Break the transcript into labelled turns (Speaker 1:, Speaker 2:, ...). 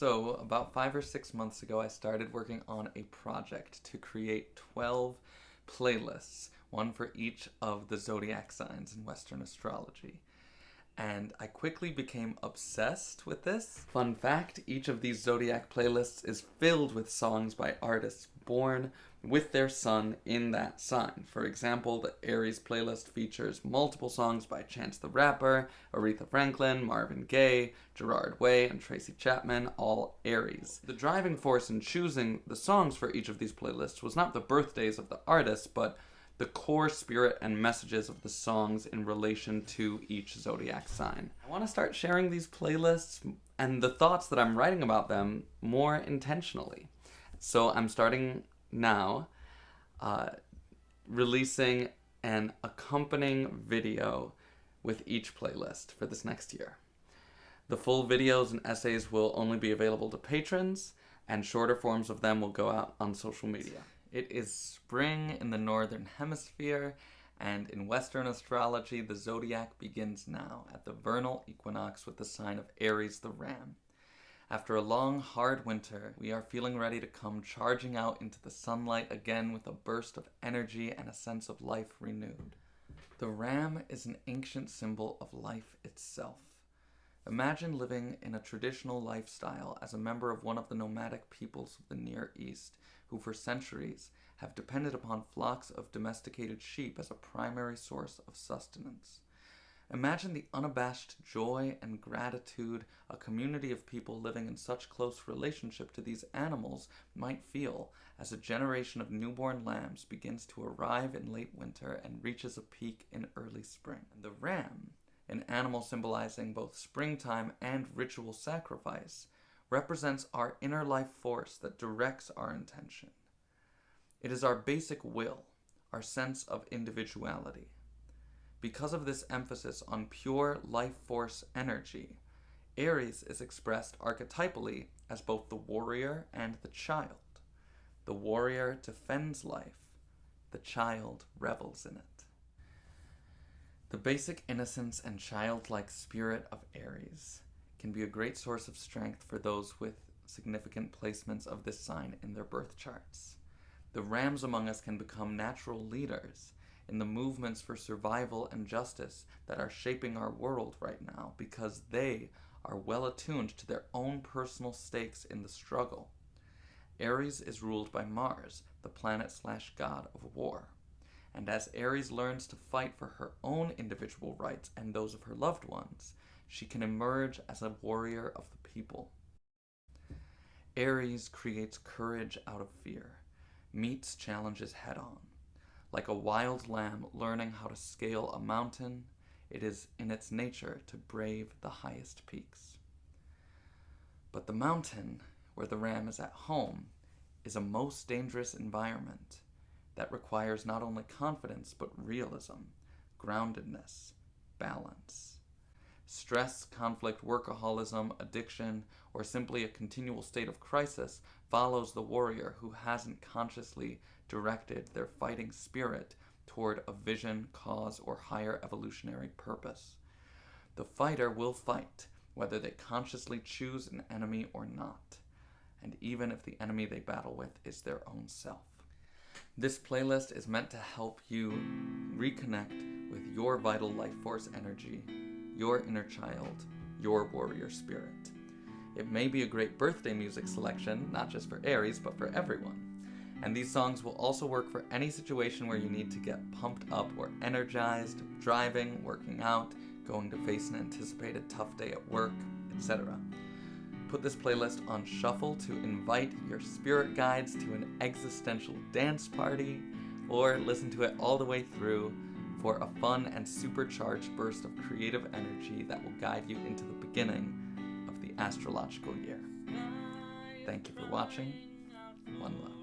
Speaker 1: So, about 5 or 6 months ago, I started working on a project to create 12 playlists, one for each of the zodiac signs in Western astrology. And I quickly became obsessed with this. Fun fact, each of these zodiac playlists is filled with songs by artists born with their sun in that sign. For example, the Aries playlist features multiple songs by Chance the Rapper, Aretha Franklin, Marvin Gaye, Gerard Way, and Tracy Chapman, all Aries. The driving force in choosing the songs for each of these playlists was not the birthdays of the artists, but the core spirit and messages of the songs in relation to each zodiac sign. I want to start sharing these playlists and the thoughts that I'm writing about them more intentionally. So I'm starting now releasing an accompanying video with each playlist for this next year. The full videos and essays will only be available to patrons, and shorter forms of them will go out on social media. It is spring in the Northern Hemisphere, and in Western astrology, the zodiac begins now at the Vernal Equinox with the sign of Aries the Ram. After a long, hard winter, we are feeling ready to come charging out into the sunlight again with a burst of energy and a sense of life renewed. The ram is an ancient symbol of life itself. Imagine living in a traditional lifestyle as a member of one of the nomadic peoples of the Near East, who for centuries have depended upon flocks of domesticated sheep as a primary source of sustenance. Imagine the unabashed joy and gratitude a community of people living in such close relationship to these animals might feel as a generation of newborn lambs begins to arrive in late winter and reaches a peak in early spring. And the ram, an animal symbolizing both springtime and ritual sacrifice, represents our inner life force that directs our intention. It is our basic will, our sense of individuality. Because of this emphasis on pure life force energy, Aries is expressed archetypally as both the warrior and the child. The warrior defends life, the child revels in it. The basic innocence and childlike spirit of Aries can be a great source of strength for those with significant placements of this sign in their birth charts. The rams among us can become natural leaders in the movements for survival and justice that are shaping our world right now because they are well attuned to their own personal stakes in the struggle. Aries is ruled by Mars, the planet/god of war. And as Aries learns to fight for her own individual rights and those of her loved ones, she can emerge as a warrior of the people. Aries creates courage out of fear, meets challenges head-on. Like a wild lamb learning how to scale a mountain, it is in its nature to brave the highest peaks. But the mountain, where the ram is at home, is a most dangerous environment that requires not only confidence but realism, groundedness, balance. Stress, conflict, workaholism, addiction, or simply a continual state of crisis follows the warrior who hasn't consciously directed their fighting spirit toward a vision, cause, or higher evolutionary purpose. The fighter will fight, whether they consciously choose an enemy or not, and even if the enemy they battle with is their own self. This playlist is meant to help you reconnect with your vital life force energy, your inner child, your warrior spirit. It may be a great birthday music selection, not just for Aries, but for everyone. And these songs will also work for any situation where you need to get pumped up or energized, driving, working out, going to face an anticipated tough day at work, etc. Put this playlist on shuffle to invite your spirit guides to an existential dance party, or listen to it all the way through for a fun and supercharged burst of creative energy that will guide you into the beginning of the astrological year. Thank you for watching. One love.